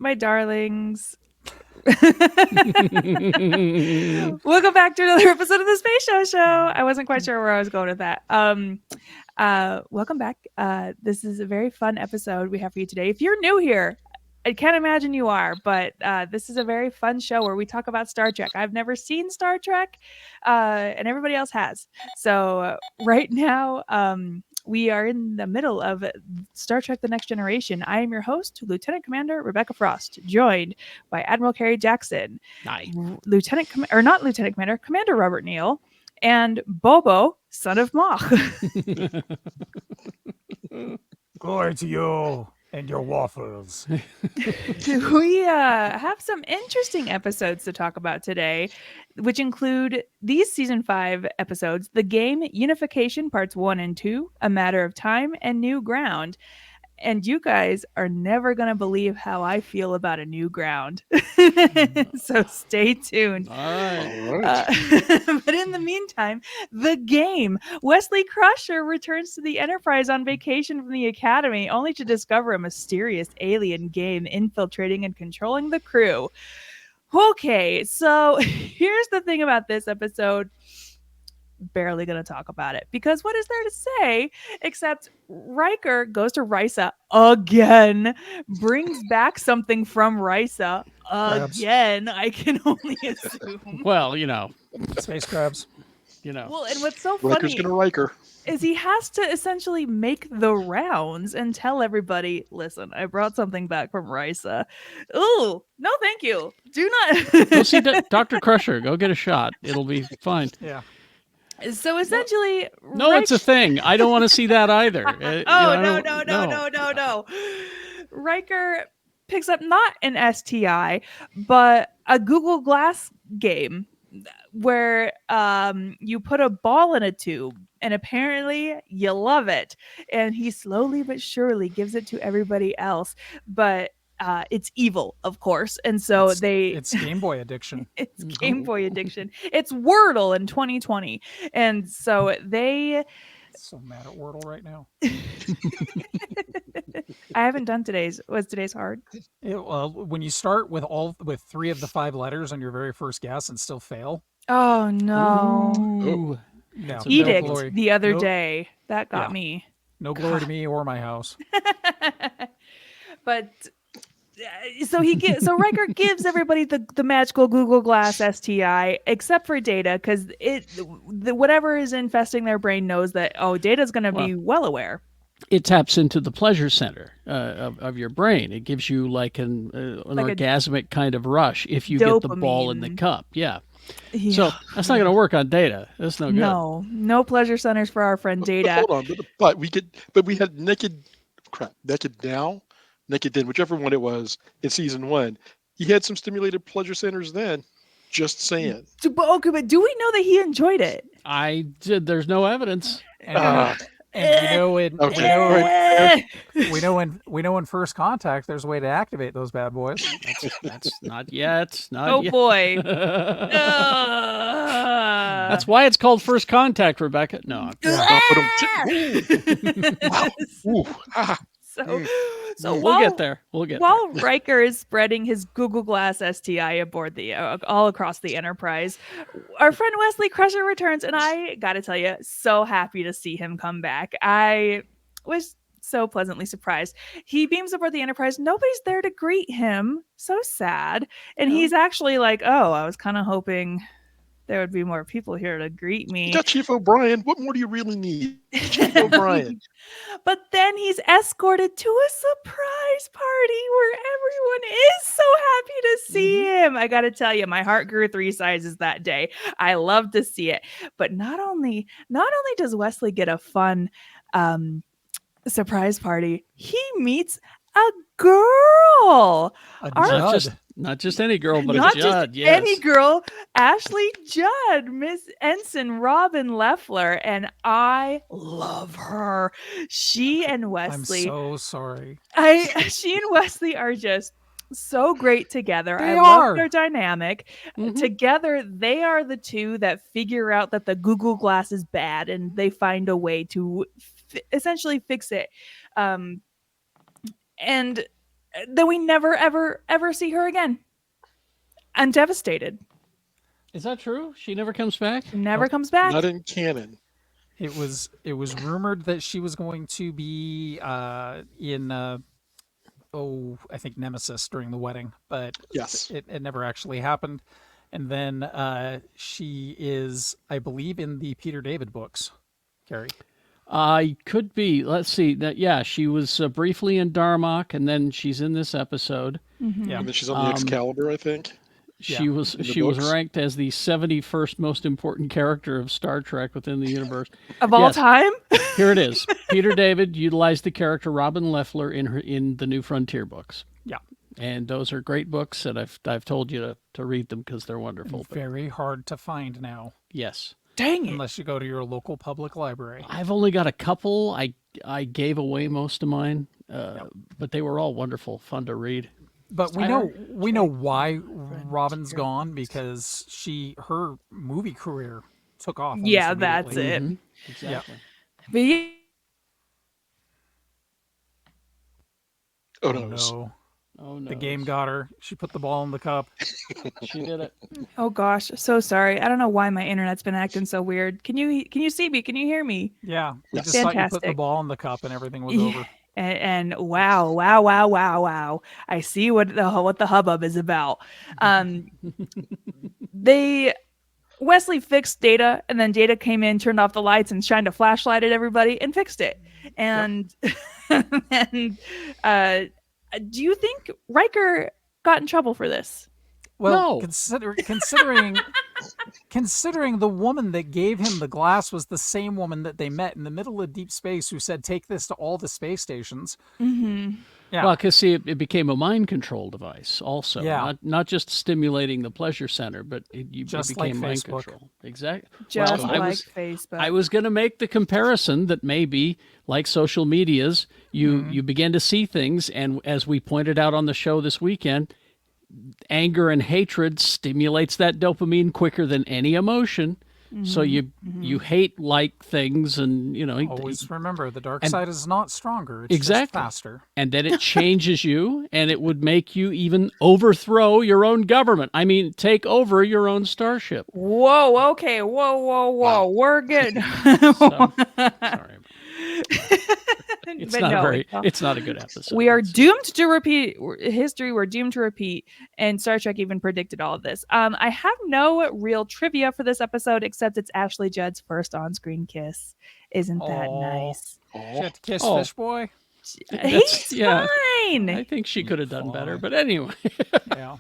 my darlings. Welcome back to another episode of the Space Show. I wasn't quite sure where I was going with that. Welcome back. This is a very fun episode we have for you today. If you're new here, I can't imagine you are, but this is a very fun show where we talk about Star Trek. I've never seen Star Trek, and everybody else has. So right now, we are in the middle of Star Trek: The Next Generation. I am your host, Lieutenant Commander Rebecca Frost, joined by Admiral Kerry Jackson, Commander Robert Neal, and Bobo, son of Mach. Glory to you and your waffles. We have some interesting episodes to talk about today, which include these season 5 episodes: the game Unification parts 1 and 2, A Matter of Time, and New Ground. And you guys are never going to believe how I feel about A New Ground. So stay tuned. All right. But in the meantime, the game. Wesley Crusher returns to the Enterprise on vacation from the Academy, only to discover a mysterious alien game infiltrating and controlling the crew. Okay, so here's the thing about this episode. Barely going to talk about it, because what is there to say except Riker goes to Risa again, brings back something from Risa again. I can only assume. Well, Space crabs. Well, and what's so Riker's funny gonna Riker. is he has to essentially make the rounds and tell everybody, listen, I brought something back from Risa. Ooh, no thank you. Do not. Go see Dr. Crusher. Go get a shot. It'll be fine. Yeah. So essentially, no, it's a thing. I don't want to see that either. No. Riker picks up not an STI, but a Google Glass game where you put a ball in a tube, and apparently you love it. And he slowly but surely gives it to everybody else, but it's evil, of course. And so it's Game Boy addiction. It's Game Boy addiction. It's Wordle in 2020. And so they... So mad at Wordle right now. I haven't done today's. Was today's hard? When you start with 3 of the 5 letters on your very first guess and still fail. Oh, no. Ooh. No. Edict no the other day. That got me. No glory to me or my house. But... So Riker gives everybody the magical Google Glass STI, except for Data, because whatever is infesting their brain knows that Data's going to be well aware. It taps into the pleasure center of your brain. It gives you like an orgasmic kind of rush if you get the ball in the cup. Yeah. So that's not going to work on Data. That's no good. No pleasure centers for our friend Data. Hold on, but we had Naked Now. Naked Then, whichever one it was in season 1, he had some stimulated pleasure centers then. Just saying. Okay, but do we know that he enjoyed it? I did. There's no evidence. And we know in First Contact there's a way to activate those bad boys. That's not yet. Oh boy. That's why it's called First Contact, Rebecca. No. Wow. So we'll get there. While Riker is spreading his Google Glass STI aboard all across the Enterprise, our friend Wesley Crusher returns, and I gotta tell you, so happy to see him come back. I was so pleasantly surprised. He beams aboard the Enterprise. Nobody's there to greet him. So sad. And he's actually like, I was kind of hoping there would be more people here to greet me. You got Chief O'Brien. What more do you really need? Chief O'Brien. But then he's escorted to a surprise party where everyone is so happy to see him. I got to tell you, my heart grew 3 sizes that day. I love to see it. But not only does Wesley get a fun surprise party, he meets a girl. Not just any girl, but not a Judd. Just yes. any girl. Ashley Judd, Miss Ensign Robin Leffler, and I love her. She and Wesley. I'm so sorry. She and Wesley are just so great together. They love their dynamic. Together, they are the two that figure out that the Google Glass is bad, and they find a way to essentially fix it. And then we never, ever see her again. I'm devastated. Is that true? She never comes back? She never comes back. Not in canon. It was rumored that she was going to be in I think Nemesis during the wedding, but Yes. it never actually happened. And then she is, I believe, in the Peter David books, Carrie. Could be. Let's see. Yeah, she was briefly in Darmok, and then she's in this episode. Yeah. And then she's on the Excalibur, I think. She was ranked as the 71st most important character of Star Trek within the universe. Of all time? Here it is. Peter David utilized the character Robin Leffler in the New Frontier books. Yeah. And those are great books, and I've told you to read them because they're wonderful. Very hard to find now. Yes. Dang it. Unless you go to your local public library. I've only got a couple. I gave away most of mine, but they were all wonderful, fun to read. But we know why Robin's gone, because her movie career took off. Yeah, that's it. Mm-hmm. Exactly. But yeah. Oh no. Oh no. The game got her. She put the ball in the cup. She did it. Oh gosh, so sorry. I don't know why my internet's been acting so weird. Can you see me? Can you hear me? Yeah. We Yes. just thought you put the Fantastic. ball in the cup and everything was over. And wow. I see what the hubbub is about. Wesley fixed Data, and then Data came in, turned off the lights, and shined a flashlight at everybody and fixed it. And do you think Riker got in trouble for this? Well, No. considering the woman that gave him the glass was the same woman that they met in the middle of deep space, who said, "Take this to all the space stations." Mm-hmm. Yeah. Well, because see, it became a mind control device also. Yeah. Not just stimulating the pleasure center, but it Just became like mind Facebook. control. Exactly. Just Well, like Facebook. I was going to make the comparison that maybe, like social medias, you begin to see things, and as we pointed out on the show this weekend, anger and hatred stimulates that dopamine quicker than any emotion. So you hate like things, and Always remember, the dark side is not stronger. It's Exactly. just faster. and then it changes you, and it would make you even overthrow your own government. I mean, take over your own starship. Whoa, okay, whoa. Wow. We're good. So, sorry. It's But not no, it's not a good episode. we are doomed to repeat history. We're doomed to repeat, and Star Trek even predicted all of this. I have no real trivia for this episode, except it's Ashley Judd's first on-screen kiss. Isn't that Aw. nice? She had to kiss Oh. Fish Boy. He's yeah. fine. I think she could have done better, but anyway. Yeah.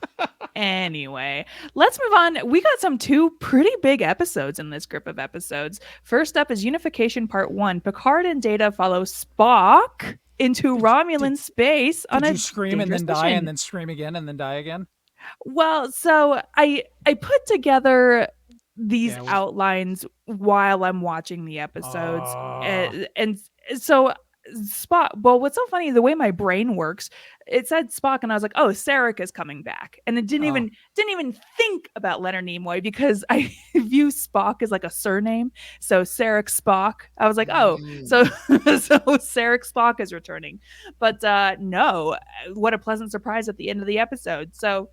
Anyway, let's move on. We got two pretty big episodes in this group of episodes. First up is Unification Part 1. Picard and Data follow Spock into Romulan space on Did a you scream and dangerous then die mission. and then scream again and then die again? Well, so I put together these Yeah, outlines while I'm watching the episodes, Oh. and so Spock. Well, what's so funny, the way my brain works, it said Spock, and I was like, "Oh, Sarek is coming back," and it didn't even think about Leonard Nimoy, because I view Spock as like a surname. So Sarek Spock, I was like, "Oh, so Sarek Spock is returning," but no. What a pleasant surprise at the end of the episode. So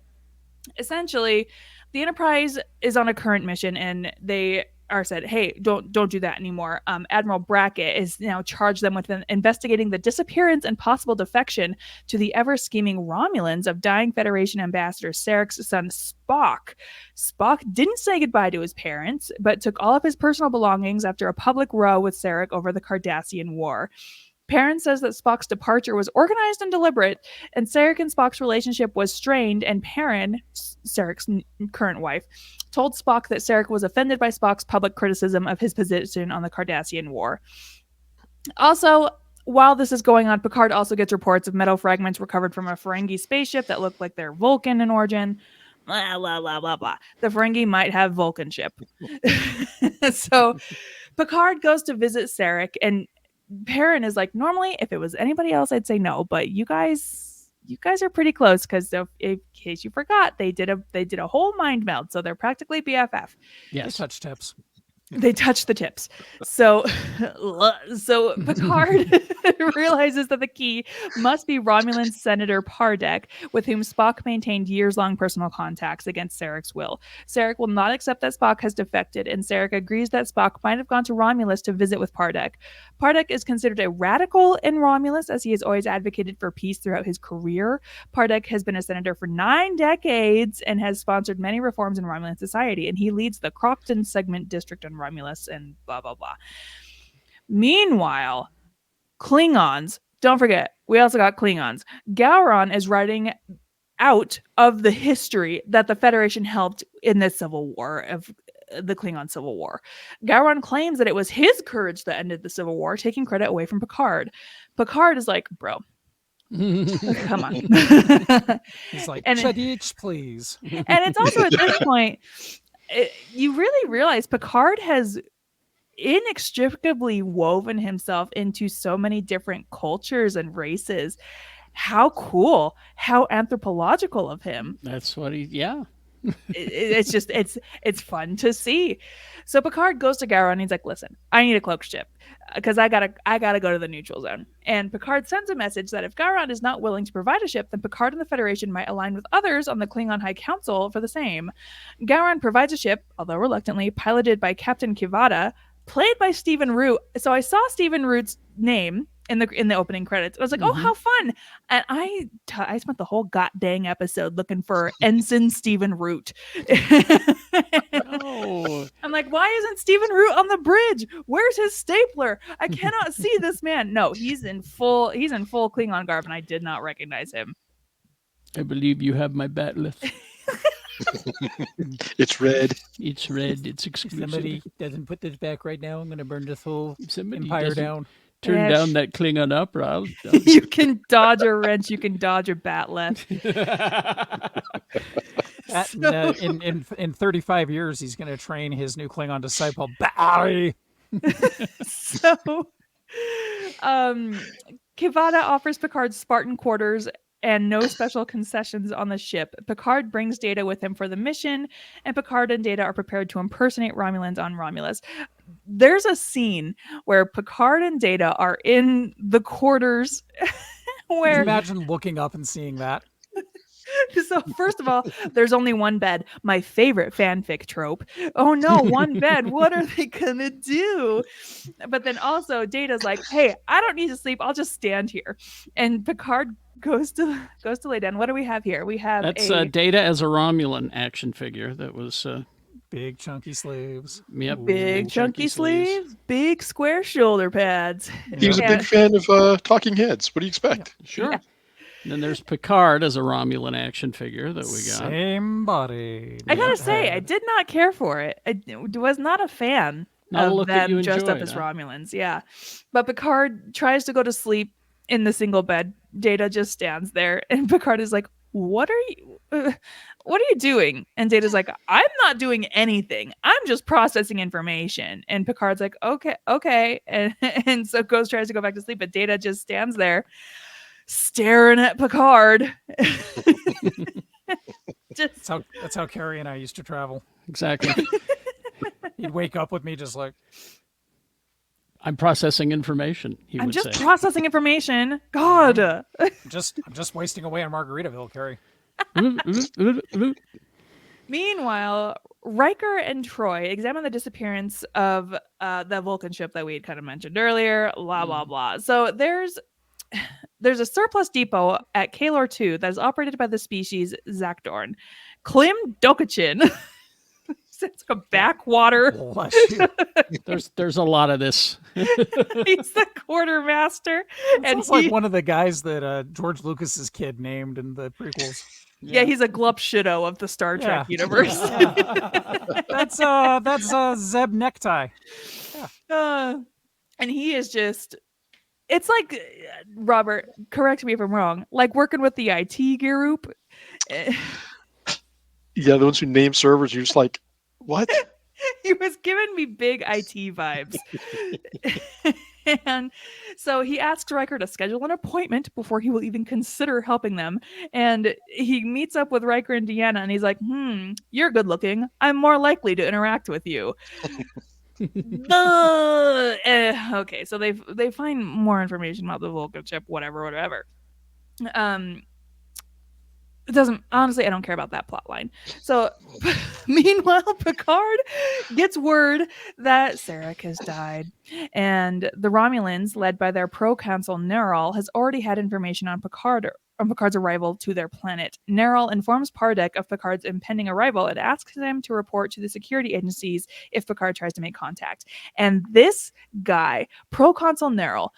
essentially, the Enterprise is on a current mission, and they are said, "Hey, don't do that anymore." Admiral Brackett is now charged them with investigating the disappearance and possible defection to the ever-scheming Romulans of dying Federation Ambassador Sarek's son Spock. Spock didn't say goodbye to his parents, but took all of his personal belongings after a public row with Sarek over the Cardassian War. Perrin says that Spock's departure was organized and deliberate, and Sarek and Spock's relationship was strained, and Perrin, Sarek's current wife, told Spock that Sarek was offended by Spock's public criticism of his position on the Cardassian War. Also, while this is going on, Picard also gets reports of metal fragments recovered from a Ferengi spaceship that look like they're Vulcan in origin. Blah, blah, blah, blah, blah. The Ferengi might have Vulcan ship. So Picard goes to visit Sarek, and Perrin is like, normally if it was anybody else I'd say no, but you guys are pretty close, because in case you forgot, they did a whole mind meld, so they're practically BFF. Yes. They touch tips. They touch the tips. So Picard realizes that the key must be Romulan Senator Pardek, with whom Spock maintained years-long personal contacts against Sarek's will. Sarek will not accept that Spock has defected, and Sarek agrees that Spock might have gone to Romulus to visit with Pardek. Pardek is considered a radical in Romulus, as he has always advocated for peace throughout his career. Pardek has been a senator for 9 decades and has sponsored many reforms in Romulan society, and he leads the Crofton Segment District on Romulus and blah, blah, blah. Meanwhile, Klingons, don't forget, we also got Klingons. Gowron is writing out of the history that the Federation helped in the Civil War, of the Klingon Civil War. Gowron claims that it was his courage that ended the Civil War, taking credit away from Picard. Picard is like, bro, come on. He's like, Chadich, please. And it's also at this point, you really realize Picard has inextricably woven himself into so many different cultures and races. How cool, how anthropological of him. That's what It's just it's fun to see. So Picard goes to Gowron and he's like, listen, I need a cloak ship because I gotta go to the neutral zone. And Picard sends a message that if Gowron is not willing to provide a ship, then Picard and the Federation might align with others on the Klingon High Council for the same. Gowron provides a ship, although reluctantly, piloted by Captain Kivada, played by Stephen Root. So I saw Stephen Root's name in the opening credits. I was like, oh, how fun. And I spent the whole goddamn episode looking for Ensign Stephen Root. I'm like, why isn't Stephen Root on the bridge? Where's his stapler? I cannot see this man. No, he's in full Klingon garb, and I did not recognize him. I believe you have my batleth. It's red. It's red. It's exclusive. If somebody doesn't put this back right now, I'm going to burn this whole Somebody empire down. Turn down that Klingon opera. You can dodge a wrench. You can dodge a batleth. In 35 years, he's going to train his new Klingon disciple, Barry. So, Kivada offers Picard Spartan quarters and no special concessions on the ship. Picard brings Data with him for the mission, and Picard and Data are prepared to impersonate Romulans on Romulus. There's a scene where Picard and Data are in the quarters where... Can you imagine looking up and seeing that? So first of all, there's only one bed. My favorite fanfic trope. Oh no, one bed. What are they gonna do? But then also Data's like, hey, I don't need to sleep. I'll just stand here. And Picard goes to lay down. What do we have here? We have Data as a Romulan action figure that was big chunky sleeves. Yep. Big chunky sleeves, big square shoulder pads. He was a big fan of Talking Heads. What do you expect? Yeah. Sure. Yeah. And then there's Picard as a Romulan action figure that we got. Same body. I gotta say, I did not care for it. I was not a fan of them dressed up as Romulans. Yeah. But Picard tries to go to sleep in the single bed. Data just stands there, and Picard is like, what are you doing? And Data's like, I'm not doing anything. I'm just processing information. And Picard's like, okay. And so tries to go back to sleep, but Data just stands there staring at Picard. That's how Kerry and I used to travel. Exactly. He'd wake up with me just like, I'm processing information. I'm just processing information. God. I'm just wasting away on Margaritaville, Kerry. Meanwhile, Riker and Troy examine the disappearance of the Vulcan ship that we had kind of mentioned earlier. Blah blah blah. So there's a surplus depot at Kalor 2 that is operated by the species Zakdorn. Klim Dokachin. It's like a backwater. There's a lot of this. He's the quartermaster. And he's like one of the guys that George Lucas's kid named in the prequels. Yeah, he's a Glupshido of the Star Trek universe. That's Zeb Necktie. Yeah. And he is just... It's like, Robert, correct me if I'm wrong, like working with the IT group. Yeah, the ones who name servers, you're just like, what? He was giving me big IT vibes. And so he asks Riker to schedule an appointment before he will even consider helping them. And he meets up with Riker and Deanna, and he's like, you're good looking. I'm more likely to interact with you. Okay, so they find more information about the Vulcan ship, whatever. It doesn't, honestly, I don't care about that plot line. So meanwhile, Picard gets word that Sarek has died, and the Romulans, led by their pro-consul Neral, has already had information on Picard's arrival to their planet. Neral informs Pardek of Picard's impending arrival and asks him to report to the security agencies if Picard tries to make contact. And this guy, pro-consul Neral,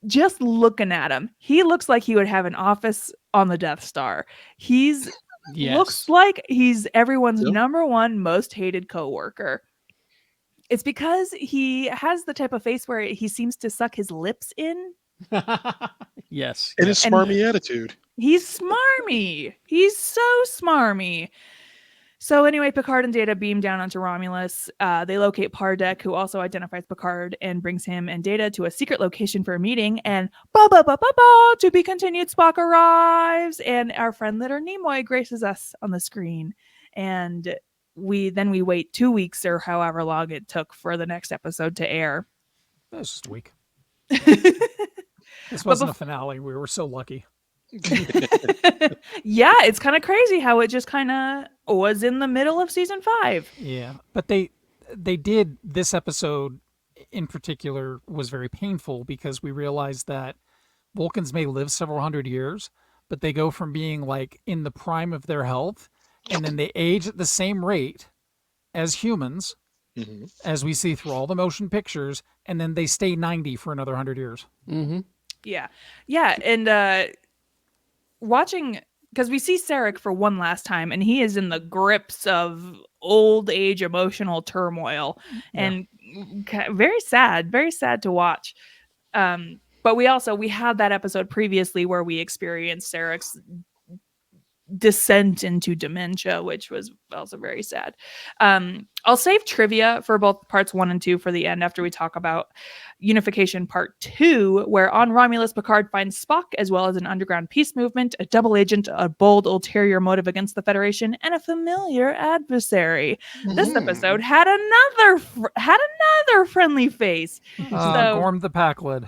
just looking at him, he looks like he would have an office on the Death Star. Looks like he's everyone's number one most hated coworker. It's because he has the type of face where he seems to suck his lips in. Yes. And his smarmy attitude. He's smarmy. He's so smarmy. So anyway, Picard and Data beam down onto Romulus. They locate Pardek, who also identifies Picard and brings him and Data to a secret location for a meeting. And to be continued, Spock arrives, and our friend Leonard Nimoy graces us on the screen. And we wait 2 weeks or however long it took for the next episode to air. It was just a week. This wasn't a finale. We were so lucky. Yeah, it's kind of crazy how it just kind of was in the middle of season 5. Yeah, but they did, this episode in particular was very painful because we realized that Vulcans may live several hundred years, but they go from being like in the prime of their health, and then they age at the same rate as humans, as we see through all the motion pictures, and then they stay 90 for another 100 years. Yeah, and watching, because we see Sarek for one last time, and he is in the grips of old age emotional turmoil, and very sad to watch. But we had that episode previously where we experienced Sarek's descent into dementia, which was also very sad. I'll save trivia for both parts 1 and 2 for the end after we talk about Unification Part 2, where on Romulus, Picard finds Spock as well as an underground peace movement, a double agent, a bold ulterior motive against the Federation, and a familiar adversary. This episode had another friendly face. Gorm the Packlid.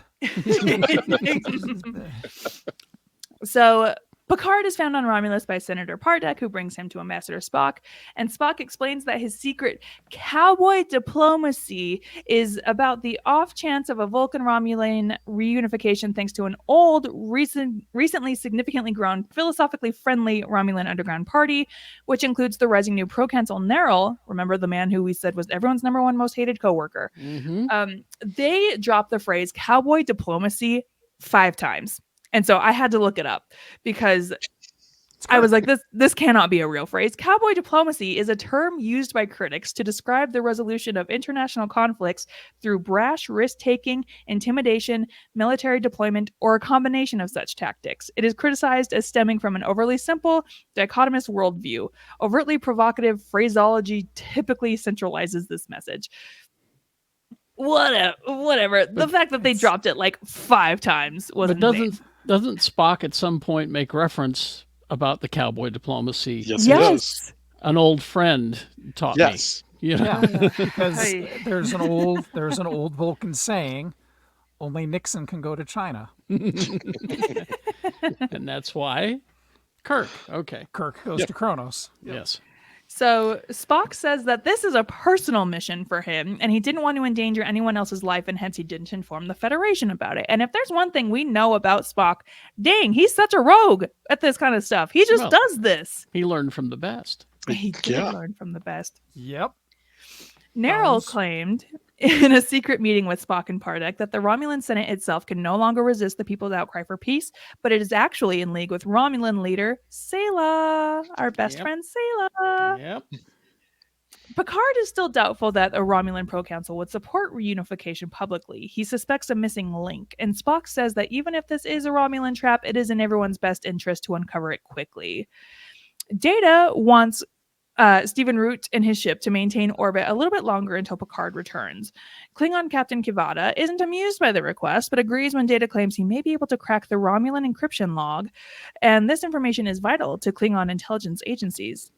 So Picard is found on Romulus by Senator Pardek, who brings him to Ambassador Spock, and Spock explains that his secret cowboy diplomacy is about the off chance of a Vulcan-Romulan reunification thanks to an old, recently significantly grown, philosophically friendly Romulan underground party, which includes the rising new pro-consul Neral, remember the man who we said was everyone's number one most hated coworker. They dropped the phrase cowboy diplomacy 5 times. And so I had to look it up because I was like, this cannot be a real phrase. Cowboy diplomacy is a term used by critics to describe the resolution of international conflicts through brash risk-taking, intimidation, military deployment, or a combination of such tactics. It is criticized as stemming from an overly simple, dichotomous worldview. Overtly provocative phraseology typically centralizes this message. Whatever. The fact that they dropped it like 5 times was insane. Doesn't Spock at some point make reference about the cowboy diplomacy? Yes, he does. An old friend taught me. You know? Yeah, because there's an old Vulcan saying, only Nixon can go to China. And that's why Kirk goes to Kronos. Yes. So Spock says that this is a personal mission for him, and he didn't want to endanger anyone else's life, and hence he didn't inform the Federation about it. And if there's one thing we know about Spock, dang, he's such a rogue at this kind of stuff. He just does this. He learned from the best. He did learn from the best. Yep. Neral claimed in a secret meeting with Spock and Pardek that the Romulan Senate itself can no longer resist the people's outcry for peace, but it is actually in league with Romulan leader Sayla, our best friend Sayla. Yep. Picard is still doubtful that a Romulan proconsul would support reunification publicly. He suspects a missing link, and Spock says that even if this is a Romulan trap, it is in everyone's best interest to uncover it quickly. Data wants Stephen Root and his ship to maintain orbit a little bit longer until Picard returns. Klingon Captain Kivada isn't amused by the request, but agrees when Data claims he may be able to crack the Romulan encryption log, and this information is vital to Klingon intelligence agencies.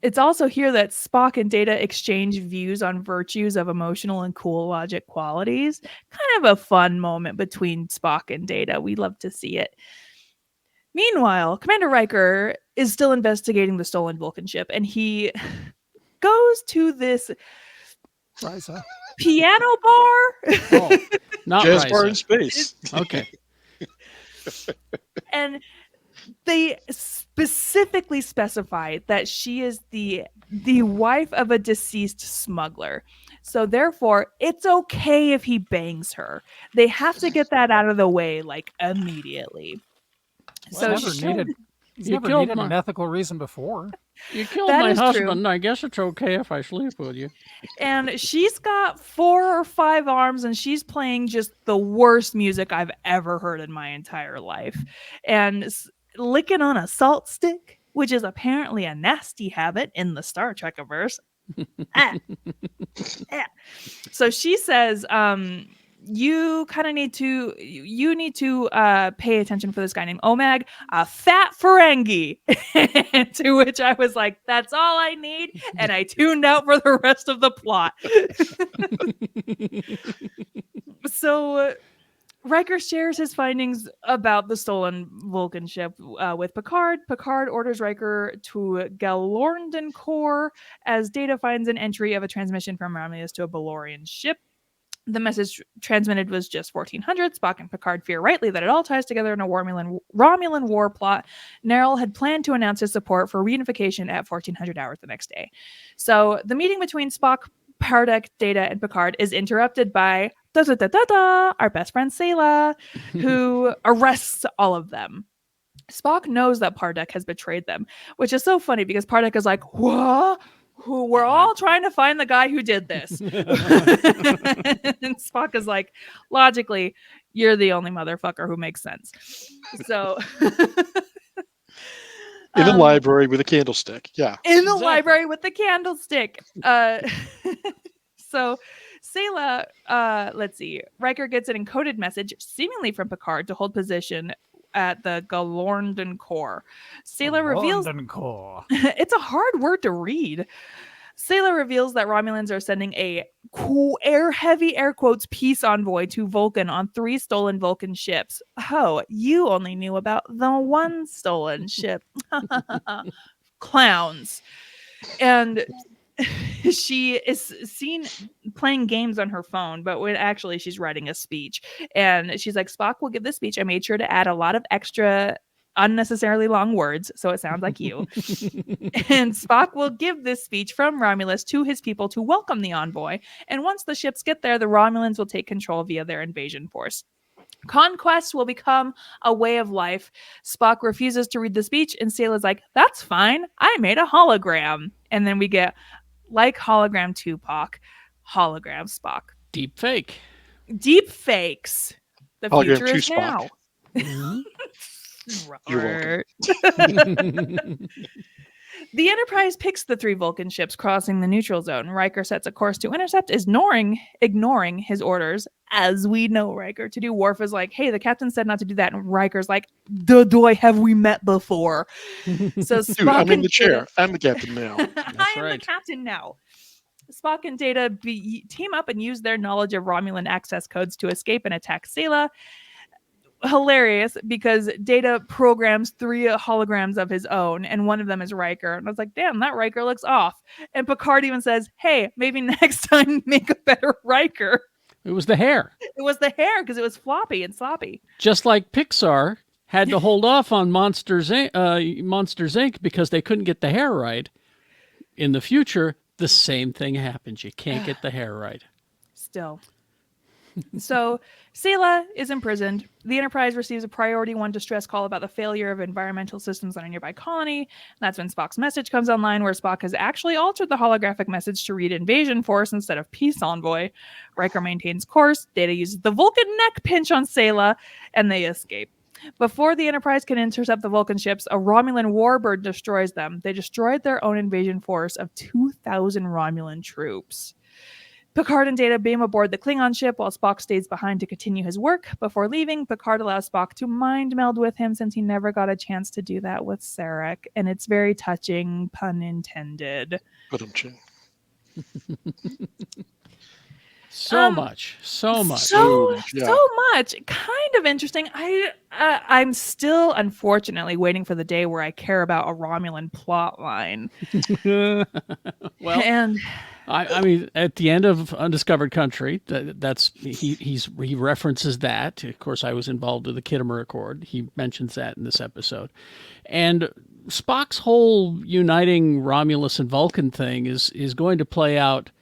It's also here that Spock and Data exchange views on virtues of emotional and cool logic qualities. Kind of a fun moment between Spock and Data. We love to see it. Meanwhile, Commander Riker is still investigating the stolen Vulcan ship, and he goes to this piano bar. Oh, not Jazz bar Risa. in space. Okay. And they specifically specify that she is the wife of a deceased smuggler. So therefore, it's okay if he bangs her. They have to get that out of the way, like, immediately. Well, So he's never killed needed my- an ethical reason before. You killed That my is husband. true. I guess it's okay if I sleep with you. And she's got 4 or 5 arms, and she's playing just the worst music I've ever heard in my entire life. And licking on a salt stick, which is apparently a nasty habit in the Star Trek-averse. So she says, you kind of need to pay attention for this guy named Omag, a fat Ferengi. To which I was like, that's all I need, and I tuned out for the rest of the plot. So Riker shares his findings about the stolen Vulcan ship with Picard. Picard orders Riker to Galorndon Core as Data finds an entry of a transmission from Romulus to a Balorian ship. The message transmitted was just 1400. Spock and Picard fear rightly that it all ties together in a Romulan war plot. Nerl had planned to announce his support for reunification at 1400 hours the next day. So the meeting between Spock, Pardek, Data, and Picard is interrupted by our best friend Sayla, who arrests all of them. Spock knows that Pardek has betrayed them, which is so funny because Pardek is like, what? We're all trying to find the guy who did this. And Spock is like, logically, you're the only motherfucker who makes sense. So In the library with a candlestick. Yeah. In the library with the candlestick. So Sayla, let's see. Riker gets an encoded message, seemingly from Picard, to hold position at the Galorndon Core. Sayla reveals it's a hard word to read. Sayla reveals that Romulans are sending a heavy air quotes peace envoy to Vulcan on 3 stolen Vulcan ships. Oh, you only knew about the one stolen ship. Clowns. And she is seen playing games on her phone, but when actually she's writing a speech. And she's like, Spock will give this speech. I made sure to add a lot of extra unnecessarily long words, so it sounds like you. And Spock will give this speech from Romulus to his people to welcome the envoy. And once the ships get there, the Romulans will take control via their invasion force. Conquest will become a way of life. Spock refuses to read the speech, and Sayla's like, that's fine. I made a hologram. And then we get, like hologram Tupac, hologram Spock. Deep fake. Deep fakes. The Hologram future is now. You're welcome. The Enterprise picks the 3 Vulcan ships crossing the neutral zone. Riker sets a course to intercept, ignoring his orders, as we know Riker to do. Worf is like, hey, the captain said not to do that. And Riker's like, doy, have we met before? So Spock Dude, I'm in the and chair. Data, I'm the captain now. I am the captain now. Spock and Data team up and use their knowledge of Romulan access codes to escape and attack Sayla. Hilarious, because Data programs 3 holograms of his own, and one of them is Riker. And I was like, damn, that Riker looks off. And Picard even says, hey, maybe next time make a better Riker. It was the hair. It was the hair, because it was floppy and sloppy. Just like Pixar had to hold off on Monsters Inc. because they couldn't get the hair right. In the future, the same thing happens. You can't get the hair right. Still. So Sayla is imprisoned. The Enterprise receives a priority 1 distress call about the failure of environmental systems on a nearby colony. That's when Spock's message comes online, where Spock has actually altered the holographic message to read invasion force instead of peace envoy. Riker maintains course. Data uses the Vulcan neck pinch on Sayla, and they escape. Before the Enterprise can intercept the Vulcan ships, a Romulan warbird destroys them. They destroyed their own invasion force of 2,000 Romulan troops. Picard and Data beam aboard the Klingon ship while Spock stays behind to continue his work. Before leaving, Picard allows Spock to mind meld with him since he never got a chance to do that with Sarek. And it's very touching, pun intended. So much. So much. Kind of interesting. I'm still, unfortunately, waiting for the day where I care about a Romulan plot line. Well, and I mean, at the end of Undiscovered Country, he references that. Of course, I was involved with the Kittimer Accord. He mentions that in this episode, and Spock's whole uniting Romulus and Vulcan thing is going to play out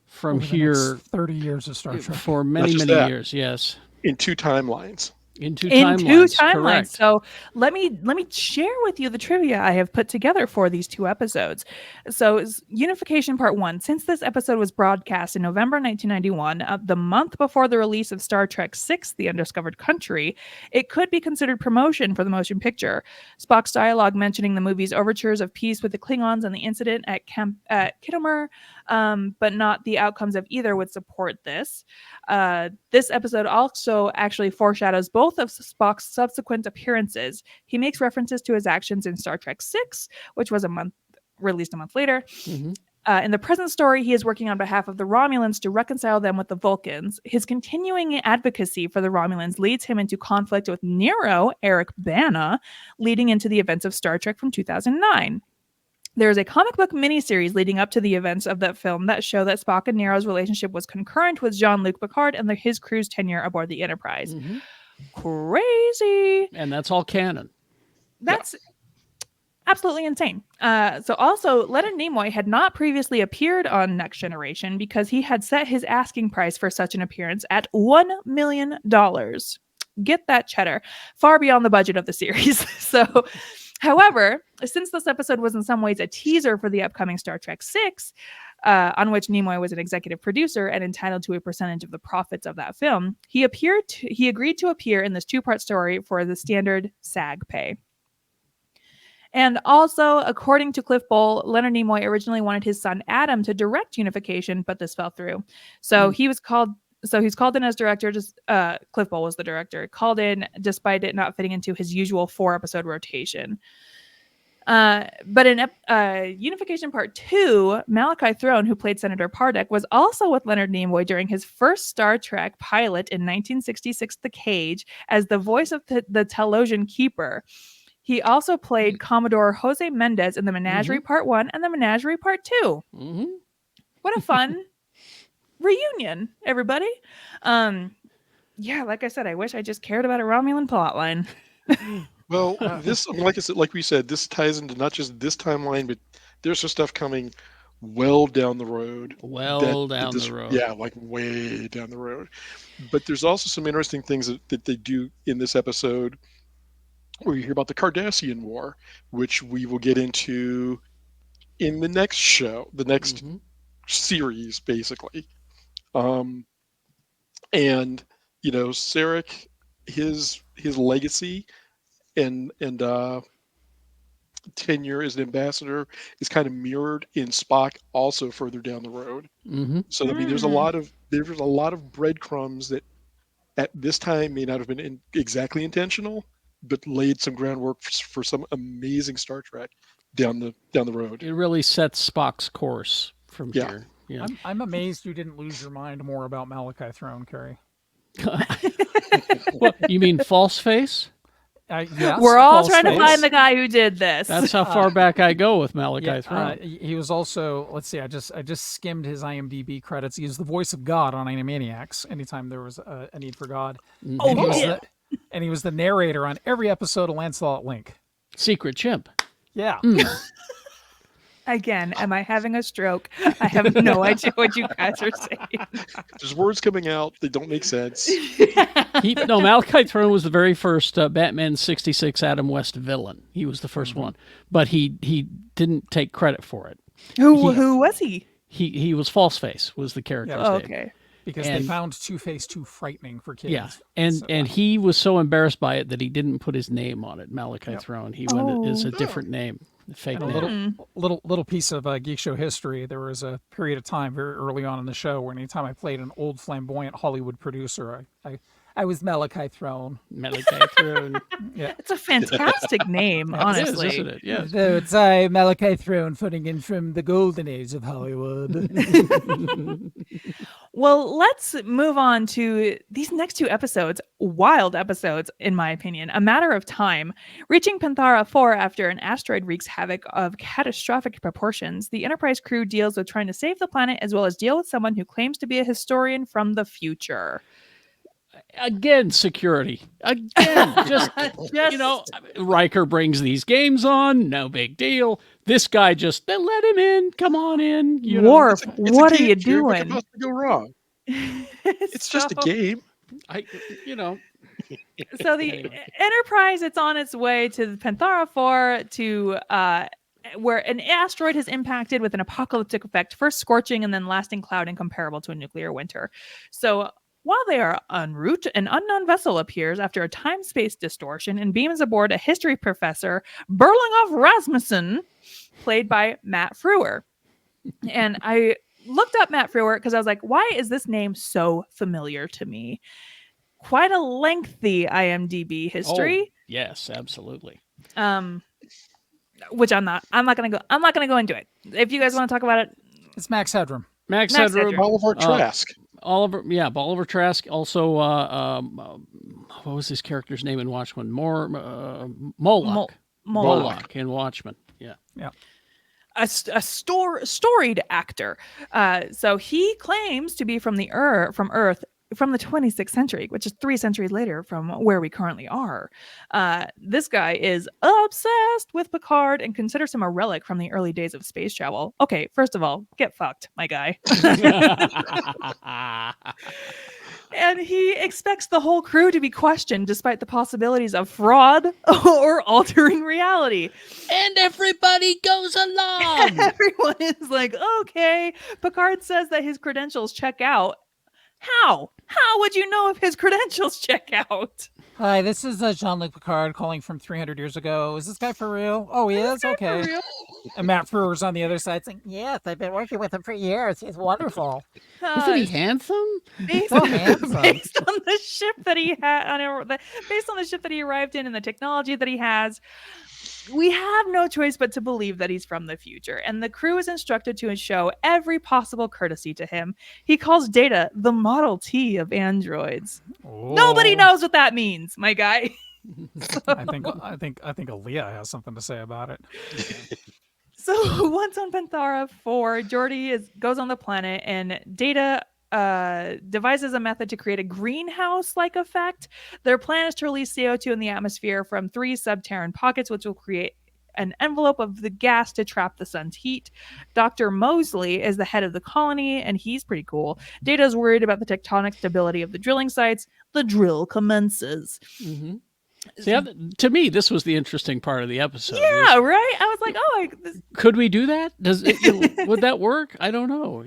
from here 30 years of Star Trek for many years. Yes, in two timelines. In two timelines. Correct. So let me share with you the trivia I have put together for these two episodes. So Unification Part 1. Since this episode was broadcast in November 1991, the month before the release of Star Trek VI, The Undiscovered Country, it could be considered promotion for the motion picture. Spock's dialogue mentioning the movie's overtures of peace with the Klingons and the incident at Kittimer, but not the outcomes of either, would support this. This episode also actually foreshadows both of Spock's subsequent appearances. He makes references to his actions in Star Trek VI, which was released a month later. Mm-hmm. In the present story, he is working on behalf of the Romulans to reconcile them with the Vulcans. His continuing advocacy for the Romulans leads him into conflict with Nero, Eric Bana, leading into the events of Star Trek from 2009. There is a comic book miniseries leading up to the events of that film that show that Spock and Nero's relationship was concurrent with Jean-Luc Picard and his crew's tenure aboard the Enterprise. Mm-hmm. Crazy. And that's all canon. That's absolutely insane. So also, Leonard Nimoy had not previously appeared on Next Generation because he had set his asking price for such an appearance at $1 million. Get that cheddar. Far beyond the budget of the series. So, however, since this episode was in some ways a teaser for the upcoming Star Trek VI, on which Nimoy was an executive producer and entitled to a percentage of the profits of that film, he agreed to appear in this two-part story for the standard SAG pay. And also, according to Cliff Bole, Leonard Nimoy originally wanted his son Adam to direct Unification, but this fell through. So he's called in as director. Cliff Bole was the director. Called in despite it not fitting into his usual 4-episode rotation. But in Unification Part 2, Malachi Throne, who played Senator Pardek, was also with Leonard Nimoy during his first Star Trek pilot in 1966, The Cage, as the voice of the Telosian Keeper. He also played Commodore Jose Mendez in The Menagerie Part 1 and The Menagerie Part 2. Mm-hmm. What a fun reunion, everybody. Yeah, like I said, I wish I just cared about a Romulan plotline. Well, this, like I said, like we said, this ties into not just this timeline, but there's some stuff coming well down the road. Yeah, like way down the road. But there's also some interesting things that they do in this episode where you hear about the Cardassian War, which we will get into in the next show, the next series, basically. And, you know, Sarek, his legacy and tenure as an ambassador is kind of mirrored in Spock also further down the road. So I mean there's a lot of breadcrumbs that at this time may not have been exactly intentional, but laid some groundwork for some amazing Star Trek down the road. It really sets Spock's course from here. Yeah. I'm amazed you didn't lose your mind more about Malachi Throne, Kerry. What, you mean false face? Yes, we're all trying to find the guy who did this. That's how far back I go with Malachi Throne. He was also, let's see, I just skimmed his IMDb credits. He is the voice of God on Animaniacs anytime there was a need for God. And he was the narrator on every episode of Lancelot Link. Secret Chimp. Yeah. Again, am I having a stroke? I have no idea what you guys are saying. There's words coming out that don't make sense. Malachi Throne was the very first Batman 66 Adam West villain. He was the first one, but he didn't take credit for it. Who was he? He was Falseface was the character's name. Okay. Because they found Two-Face too frightening for kids. Yeah, and he was so embarrassed by it that he didn't put his name on it, Malachi Throne. He went as a different name, fake name. A little piece of Geek Show history. There was a period of time very early on in the show where anytime I played an old flamboyant Hollywood producer, I was Malachi Throne. Malachi Throne. Yeah, it's a fantastic name, honestly. It is, isn't it? Yes. So it's Malachi Throne, putting in from the golden age of Hollywood. Well, let's move on to these next 2 episodes. Wild episodes, in my opinion. A Matter of Time. Reaching Panthara 4 after an asteroid wreaks havoc of catastrophic proportions, the Enterprise crew deals with trying to save the planet as well as deal with someone who claims to be a historian from the future. Again, security. Again, just Riker brings these games on, no big deal. This guy just, they let him in. Come on in. Worf, what are you doing? What could possibly go wrong? It's just a game. So the Enterprise, it's on its way to Panthara 4 to where an asteroid has impacted with an apocalyptic effect, first scorching and then lasting cloud and comparable to a nuclear winter. So while they are en route, an unknown vessel appears after a time-space distortion and beams aboard a history professor, Berlinghoff Rasmussen, played by Matt Frewer. And I looked up Matt Frewer because I was like, why is this name so familiar to me? Quite a lengthy IMDb history. Oh, yes, absolutely. Which I'm not gonna go into it. If you guys want to talk about it, it's Max Headroom. Max Headroom. Oliver Trask. Oliver Trask. Also, what was his character's name in Watchmen? Moloch. Moloch in Watchmen. Yeah. A storied actor. So he claims to be from Earth from the 26th century, which is 3 centuries later from where we currently are. This guy is obsessed with Picard and considers him a relic from the early days of space travel. Okay, first of all, get fucked, my guy. And he expects the whole crew to be questioned despite the possibilities of fraud or altering reality. And everybody goes along. Everyone is like, okay. Picard says that his credentials check out. How? How would you know if his credentials check out? Hi, this is Jean-Luc Picard calling from 300 years ago. Is this guy for real? Oh, he is? Okay. And Matt Frewer's on the other side saying, yes, I've been working with him for years. He's wonderful. Isn't he handsome? Based on the ship that he had, based on the ship that he arrived in and the technology that he has, we have no choice but to believe that he's from the future, and the crew is instructed to show every possible courtesy to him. He calls Data the Model T of androids. Oh. Nobody knows what that means, my guy. I think Aaliyah has something to say about it. So once on Panthara 4, Geordi goes on the planet, and Data devises a method to create a greenhouse-like effect. Their plan is to release CO2 in the atmosphere from 3 sub-Terran pockets, which will create an envelope of the gas to trap the sun's heat. Dr. Mosley is the head of the colony, and he's pretty cool. Data is worried about the tectonic stability of the drilling sites. The drill commences. Mm-hmm. See, to me, this was the interesting part of the episode. Yeah, right? I was like, could we do that? Would that work? I don't know,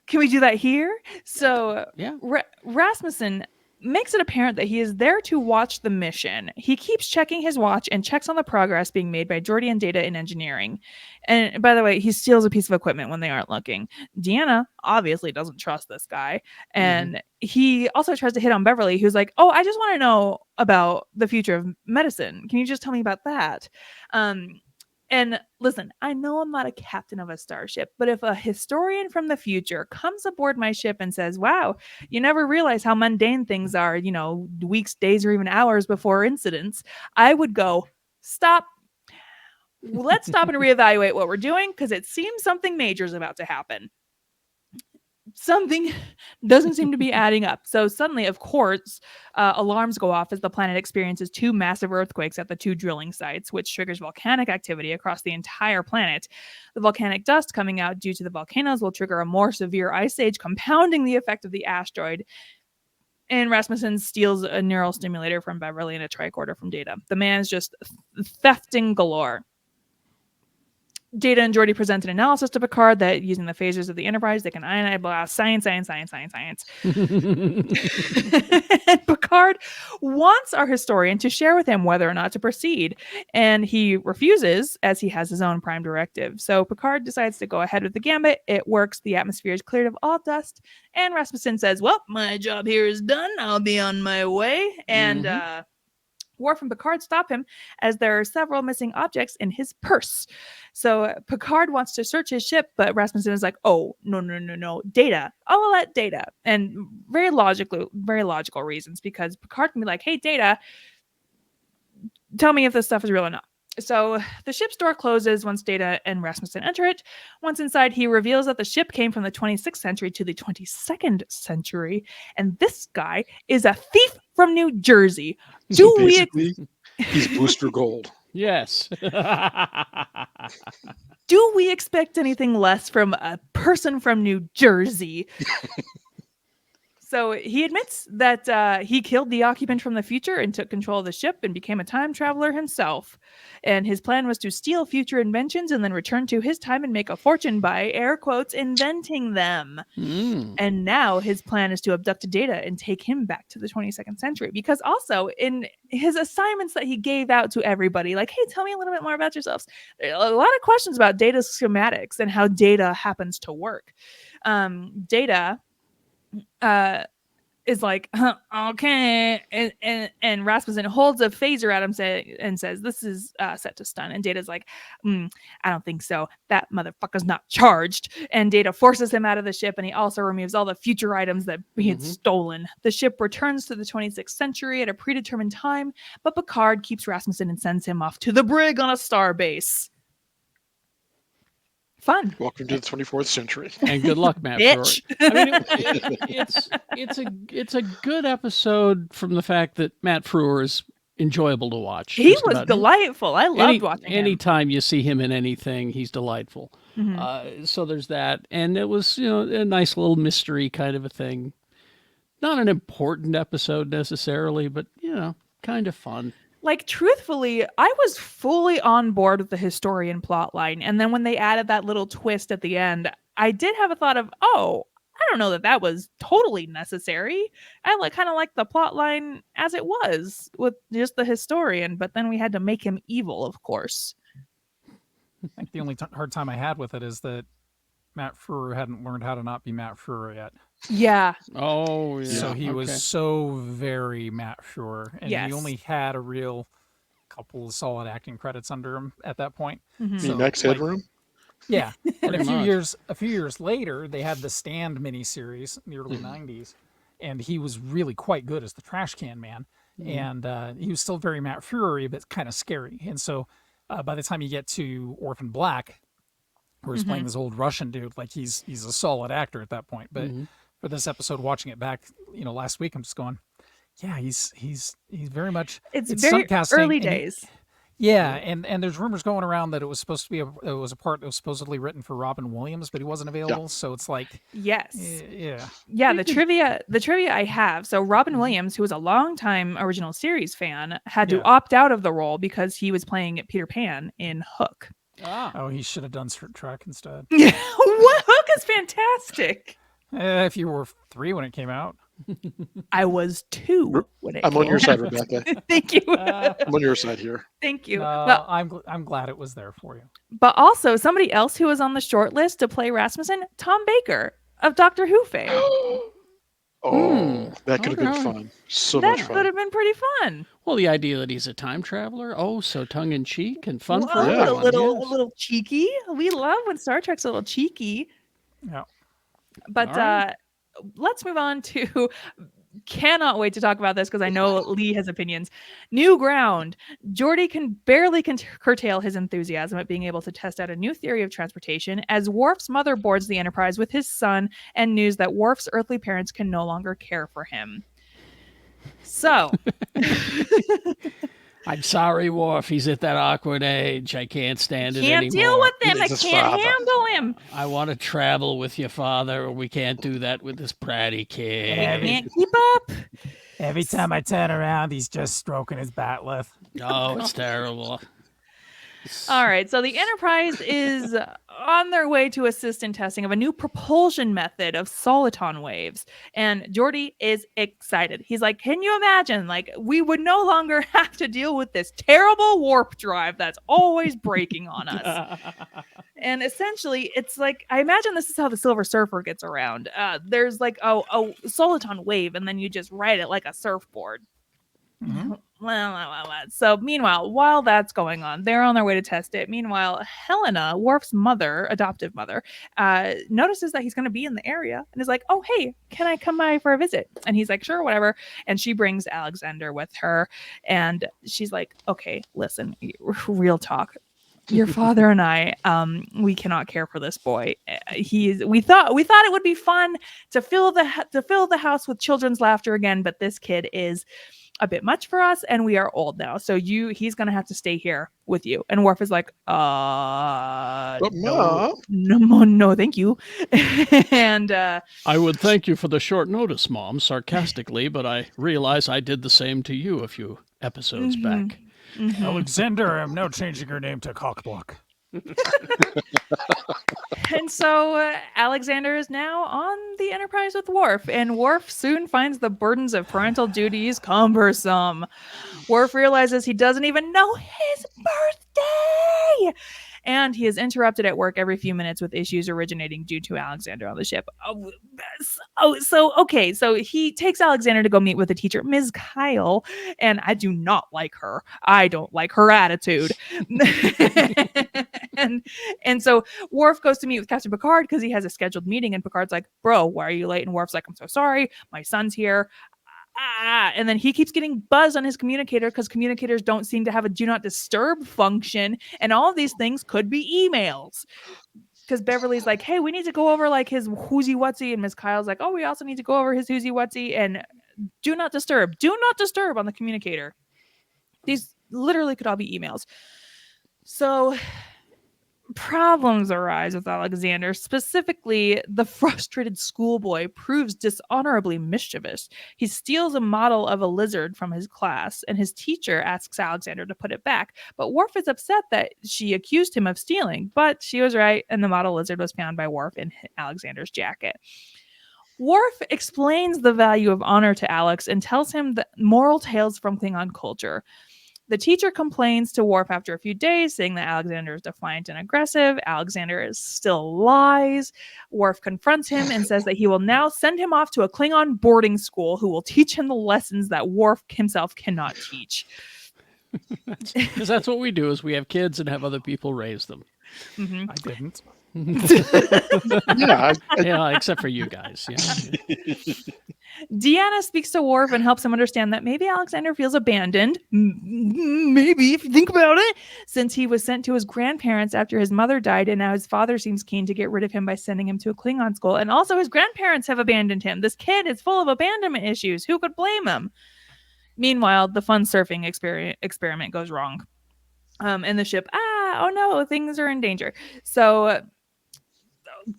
Can we do that here? So yeah. Rasmussen makes it apparent that he is there to watch the mission. He keeps checking his watch and checks on the progress being made by Geordi and Data in engineering. And by the way, he steals a piece of equipment when they aren't looking. Deanna obviously doesn't trust this guy. And he also tries to hit on Beverly, who's like, oh, I just want to know about the future of medicine. Can you just tell me about that? And listen, I know I'm not a captain of a starship, but if a historian from the future comes aboard my ship and says, wow, you never realize how mundane things are, weeks, days, or even hours before incidents, I would go, stop. Let's stop and reevaluate what we're doing, because it seems something major is about to happen. Something doesn't seem to be adding up. So suddenly, of course, alarms go off as the planet experiences 2 massive earthquakes at the 2 drilling sites, which triggers volcanic activity across the entire planet. The volcanic dust coming out due to the volcanoes will trigger a more severe ice age, compounding the effect of the asteroid. And Rasmussen steals a neural stimulator from Beverly and a tricorder from Data. The man's just thefting galore. Data and Geordi present an analysis to Picard that using the phasers of the Enterprise, they can ionize blah, science. And Picard wants our historian to share with him whether or not to proceed, and he refuses as he has his own prime directive. So Picard decides to go ahead with the gambit. It works. The atmosphere is cleared of all dust, and Rasmussen says, well, my job here is done. I'll be on my way. And Worf and Picard stop him as there are several missing objects in his purse. So Picard wants to search his ship, but Rasmussen is like, oh, no, Data. I'll let Data. And very logical reasons, because Picard can be like, hey, Data, tell me if this stuff is real or not. So the ship's door closes once Data and Rasmussen enter it. Once inside, he reveals that the ship came from the 26th century to the 22nd century, and this guy is a thief from New Jersey. He's Booster Gold. Yes. Do we expect anything less from a person from New Jersey? So he admits that he killed the occupant from the future and took control of the ship and became a time traveler himself. And his plan was to steal future inventions and then return to his time and make a fortune by, air quotes, inventing them. And now his plan is to abduct Data and take him back to the 22nd century. Because also in his assignments that he gave out to everybody, like, hey, tell me a little bit more about yourselves. There are a lot of questions about Data's schematics and how Data happens to work. Data is like, okay, and Rasmussen holds a phaser at him and says, this is set to stun. And Data's like, I don't think so. That motherfucker's not charged. And Data forces him out of the ship, and he also removes all the future items that he had stolen. The ship returns to the 26th century at a predetermined time, but Picard keeps Rasmussen and sends him off to the brig on a star base. Fun. Welcome to the 24th century. And good luck, Matt. Bitch. I mean, it's a good episode from the fact that Matt Frewer is enjoyable to watch. He was delightful. I loved watching him. Anytime you see him in anything, he's delightful. So there's that. And it was, a nice little mystery kind of a thing. Not an important episode necessarily, but, kind of fun. Like, truthfully, I was fully on board with the historian plotline. And then when they added that little twist at the end, I did have a thought of, I don't know that was totally necessary. I kind of like the plotline as it was with just the historian, but then we had to make him evil, of course. I think the only hard time I had with it is that Matt Frewer hadn't learned how to not be Matt Frewer yet. Yeah. Oh, yeah. So he was so very Matt Frewer, and he only had a real couple of solid acting credits under him at that point. So, Max Headroom? Yeah. And a few years later, they had the Stand miniseries in the early 90s, and he was really quite good as the trash can man. And he was still very Matt Frewer, but kind of scary. And so by the time you get to Orphan Black, where he's playing this old Russian dude, he's a solid actor at that point. But for this episode, watching it back, last week, I'm just going, yeah, he's very much. It's very early days. And there's rumors going around that it was supposed to be it was a part that was supposedly written for Robin Williams, but he wasn't available. So it's like, yes, yeah. The trivia I have. So Robin Williams, who was a longtime original series fan, had to opt out of the role because he was playing Peter Pan in Hook. Oh, he should have done Trek instead. Yeah, Hook is fantastic. If you were 3 when it came out. I was 2 when it came out. I'm on your side, Rebecca. Thank you. I'm on your side here. Thank you. No, I'm glad it was there for you. But also, somebody else who was on the short list to play Rasmussen, Tom Baker of Doctor Who fame. That could have been fun. Much fun. That could have been pretty fun. Well, the idea that he's a time traveler, so tongue-in-cheek and fun for everyone. A little cheeky. We love when Star Trek's a little cheeky. Yeah. But let's move on to... Cannot wait to talk about this because I know Lee has opinions. New ground. Geordi can barely curtail his enthusiasm at being able to test out a new theory of transportation as Worf's mother boards the Enterprise with his son and news that Worf's earthly parents can no longer care for him. So... I'm sorry, Worf. He's at that awkward age. I can't stand it anymore. Can't deal with him. I can't handle him. I want to travel with your father. We can't do that with this bratty kid. We can't keep up. Every time I turn around, he's just stroking his batleth. Oh, it's terrible. All right, so the Enterprise is on their way to assist in testing of a new propulsion method of soliton waves. And Geordi is excited. He's like, can you imagine? Like, we would no longer have to deal with this terrible warp drive that's always breaking on us. And essentially, it's like, I imagine this is how the Silver Surfer gets around. There's like a soliton wave, and then you just ride it like a surfboard. Mm-hmm. So meanwhile, while that's going on, they're on their way to test it. Meanwhile, Helena, Worf's mother, adoptive mother, notices that he's going to be in the area and is like, oh, hey, can I come by for a visit? And he's like, sure, whatever. And she brings Alexander with her. And she's like, okay, listen, real talk. Your father and I, we cannot care for this boy. We thought it would be fun to fill the house with children's laughter again, but this kid is a bit much for us, and we are old now. So he's gonna have to stay here with you. And Worf is like, no, thank you. And I would thank you for the short notice, Mom, sarcastically, but I realize I did the same to you a few episodes back. Mm-hmm. Alexander, I'm now changing your name to Cockblock. And so Alexander is now on the Enterprise with Worf, and Worf soon finds the burdens of parental duties cumbersome. Worf realizes he doesn't even know his birthday, and he is interrupted at work every few minutes with issues originating due to Alexander on the ship. So he takes Alexander to go meet with the teacher, Ms. Kyle, and I do not like her. I don't like her attitude. And so Worf goes to meet with Captain Picard because he has a scheduled meeting, and Picard's like, bro, why are you late? And Worf's like, I'm so sorry. My son's here. And then he keeps getting buzzed on his communicator because communicators don't seem to have a do not disturb function. And all of these things could be emails. Because Beverly's like, hey, we need to go over like his whoozy whatsy. And Miss Kyle's like, oh, we also need to go over his whoozy whatsy. And do not disturb on the communicator. These literally could all be emails. So problems arise with Alexander. Specifically, the frustrated schoolboy proves dishonorably mischievous. He steals a model of a lizard from his class, and his teacher asks Alexander to put it back. But Worf is upset that she accused him of stealing, but she was right, and the model lizard was found by Worf in Alexander's jacket. Worf explains the value of honor to Alex and tells him the moral tales from Klingon culture. The teacher complains to Worf after a few days, saying that Alexander is defiant and aggressive. Alexander still lies. Worf confronts him and says that he will now send him off to a Klingon boarding school who will teach him the lessons that Worf himself cannot teach. Because that's what we do, is we have kids and have other people raise them. Mm-hmm. I didn't. Yeah, except for you guys. Yeah. Deanna speaks to Worf and helps him understand that maybe Alexander feels abandoned. Maybe, if you think about it, since he was sent to his grandparents after his mother died, and now his father seems keen to get rid of him by sending him to a Klingon school. And also his grandparents have abandoned him. This kid is full of abandonment issues. Who could blame him? Meanwhile, the fun surfing experiment goes wrong. And the ship, oh no, things are in danger. So,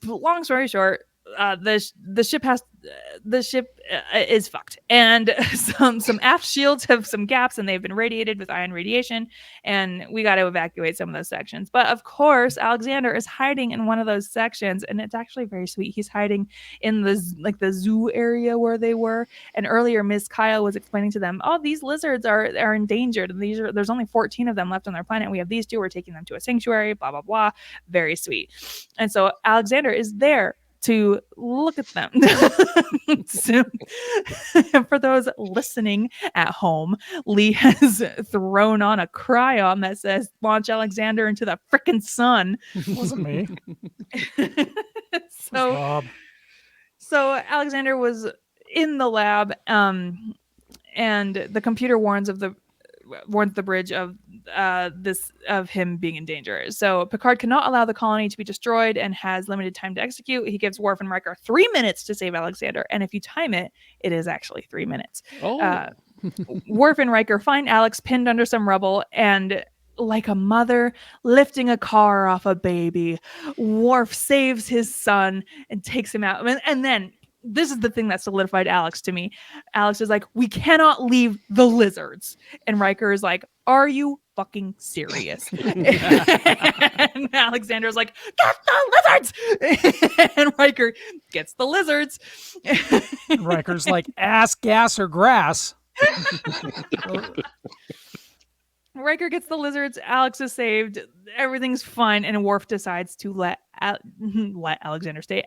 long story short, the ship is fucked, and some aft shields have some gaps, and they've been radiated with ion radiation, and we got to evacuate some of those sections. But of course, Alexander is hiding in one of those sections, and it's actually very sweet. He's hiding in the zoo area where they were. And earlier, Ms. Kyle was explaining to them, oh, these lizards are endangered, and there's only 14 of them left on their planet. We have these two. We're taking them to a sanctuary. Blah blah blah. Very sweet. And so Alexander is there to look at them. So, for those listening at home, Lee has thrown on a cryon that says "Launch Alexander into the frickin' sun." It wasn't me. So Alexander was in the lab, and the computer warns the bridge of him being in danger. So Picard cannot allow the colony to be destroyed and has limited time to execute. He gives Worf and Riker 3 minutes to save Alexander, and if you time it, it is actually 3 minutes. Worf and Riker find Alex pinned under some rubble, and like a mother lifting a car off a baby, Worf saves his son and takes him out. And then this is the thing that solidified Alex to me. Alex is like, we cannot leave the lizards. And Riker is like, are you fucking serious? And Alexander's like, get the lizards! And Riker gets the lizards. Riker's like, ass, gas, or grass. Riker gets the lizards. Alex is saved. Everything's fine. And Worf decides to let Alexander stay.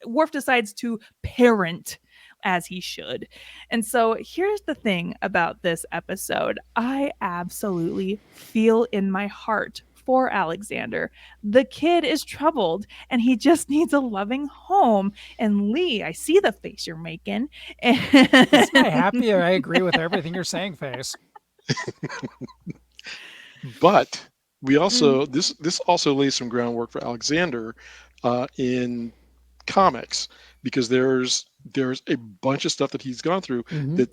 Worf decides to parent as he should. And so here's the thing about this episode. I absolutely feel in my heart for Alexander. The kid is troubled and he just needs a loving home. And Lee, I see the face you're making. It's my happy. I agree with everything you're saying, face. But we also this also lays some groundwork for Alexander in comics, because there's a bunch of stuff that he's gone through that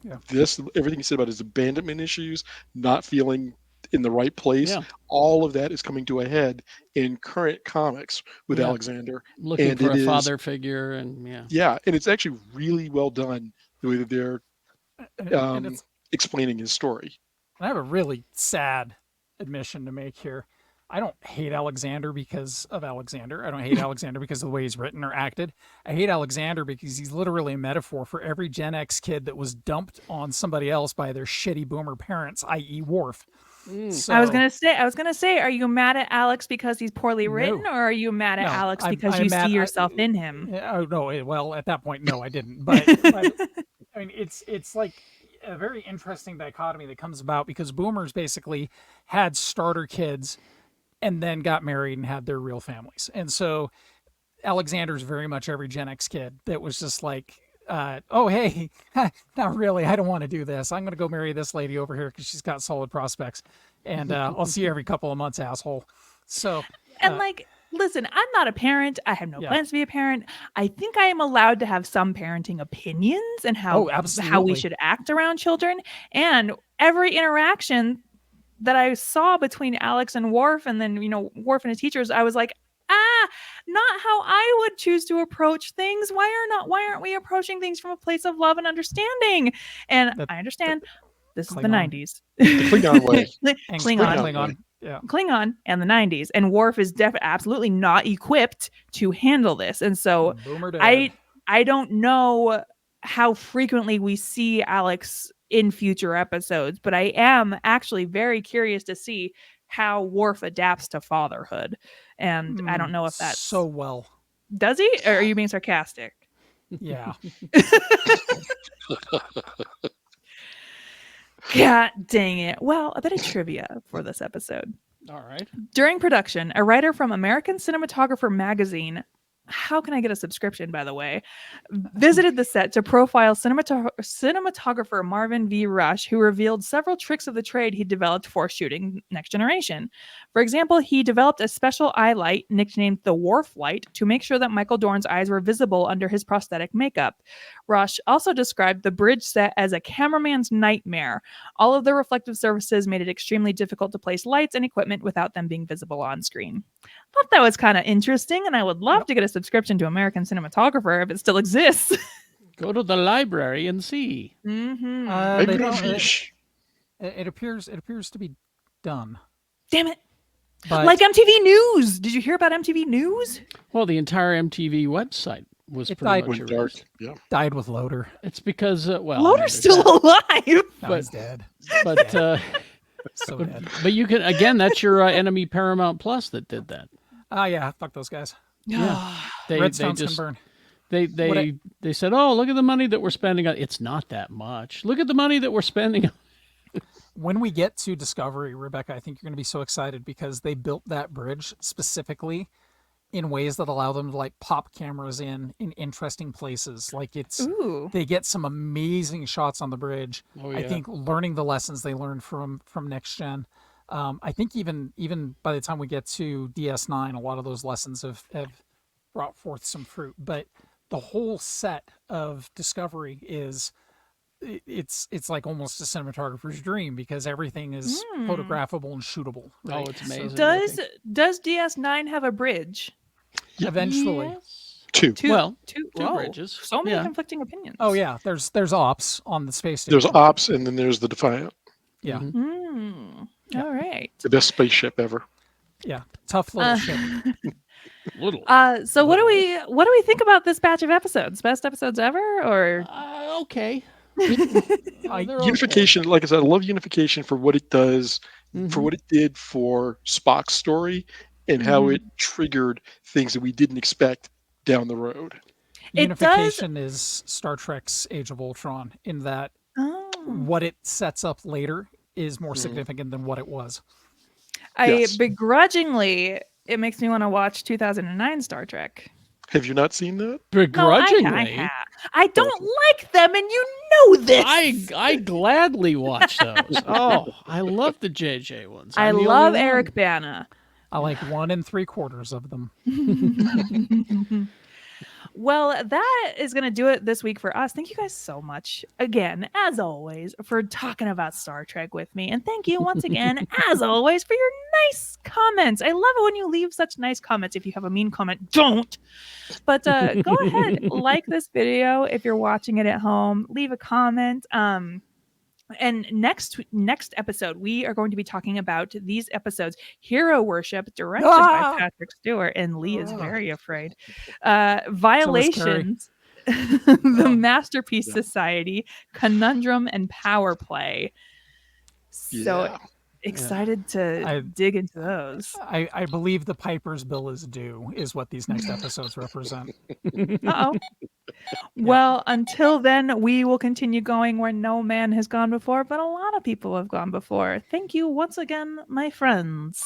everything he said about his abandonment issues, not feeling in the right place, all of that is coming to a head in current comics with Alexander, looking for a father figure, and and it's actually really well done the way that they're explaining his story. I have a really sad admission to make here. I don't hate Alexander because of Alexander. I don't hate Alexander because of the way he's written or acted. I hate Alexander because he's literally a metaphor for every Gen X kid that was dumped on somebody else by their shitty boomer parents, i.e. Worf. So, I was gonna say, are you mad at Alex because he's poorly written, or are you mad at Alex because you see yourself in him? Oh no, well at that point, no, I didn't. But I mean, it's like a very interesting dichotomy that comes about because boomers basically had starter kids and then got married and had their real families. And so Alexander's very much every Gen X kid that was just like, oh, hey, not really. I don't want to do this. I'm going to go marry this lady over here because she's got solid prospects. And I'll see you every couple of months, asshole. So, and listen, I'm not a parent. I have no plans to be a parent. I think I am allowed to have some parenting opinions and how we should act around children. And every interaction that I saw between Alex and Worf, and then, Worf and his teachers, I was like, not how I would choose to approach things. Why aren't we approaching things from a place of love and understanding? And I understand this is the 90s. The Klingon way. Klingon. Yeah. Klingon and the 90s. And Worf is absolutely not equipped to handle this. And so I don't know how frequently we see Alex in future episodes, but I am actually very curious to see how Worf adapts to fatherhood. And I don't know if that's so well. Does he? Or are you being sarcastic? Yeah. God dang it. Well, a bit of trivia for this episode. All right. During production, a writer from American Cinematographer magazine, how can I get a subscription, by the way, visited the set to profile cinematographer Marvin V. Rush, who revealed several tricks of the trade he developed for shooting Next Generation. For example, he developed a special eye light nicknamed the Worf light to make sure that Michael Dorn's eyes were visible under his prosthetic makeup. Rush also described the bridge set as a cameraman's nightmare. All of the reflective surfaces made it extremely difficult to place lights and equipment without them being visible on screen. Thought that was kind of interesting, and I would love to get a subscription to American Cinematographer if it still exists. Go to the library and see. Mm-hmm. It appears to be done. Damn it! But, like MTV News. Did you hear about MTV News? Well, the entire MTV website was pretty much dark. Yeah. Died with Loader. It's because Loader's still alive. No, he's dead. But so dead. But you can, again, that's your enemy Paramount Plus that did that. Oh yeah, fuck those guys. Yeah. Redstones can burn. They said, oh, look at the money that we're spending on. It's not that much. Look at the money that we're spending on. When we get to Discovery, Rebecca, I think you're going to be so excited because they built that bridge specifically in ways that allow them to like pop cameras in interesting places. Like they get some amazing shots on the bridge. Oh, yeah. I think learning the lessons they learned from Next Gen. I think even by the time we get to DS9, a lot of those lessons have brought forth some fruit. But the whole set of Discovery is it's like almost a cinematographer's dream because everything is photographable and shootable. Right? Oh, it's amazing. Does DS9 have a bridge? Eventually. Yes. Two. Well, two two bridges. So many conflicting opinions. Oh yeah, there's ops on the space station. There's ops, and then there's the Defiant. Yeah. All right. The best spaceship ever. Yeah, tough little ship. Little. So what do we think about this batch of episodes? Best episodes ever, or okay? Unification, like I said, I love Unification for what it does, for what it did for Spock's story, and how it triggered things that we didn't expect down the road. Unification is Star Trek's Age of Ultron in that what it sets up later is more significant than what it was. Begrudgingly, it makes me want to watch 2009 Star Trek. Have you not seen that? Begrudgingly? No, I don't like them, and you know this. I gladly watch those. Oh, I love the JJ ones. I love Eric Bana. I like 1 3/4 of them. Well, that is going to do it this week for us. Thank you guys so much again, as always, for talking about Star Trek with me. And thank you once again, as always, for your nice comments. I love it when you leave such nice comments. If you have a mean comment, don't. But go ahead, like this video if you're watching it at home. Leave a comment. And next episode, we are going to be talking about these episodes: Hero Worship, directed by Patrick Stewart, and Lee is very afraid. Violations, The Masterpiece Society, Conundrum, and Power Play. So excited to dig into those. I believe the Piper's Bill is due, is what these next episodes represent. Uh-oh. Well, until then, we will continue going where no man has gone before, but a lot of people have gone before. Thank you once again, my friends.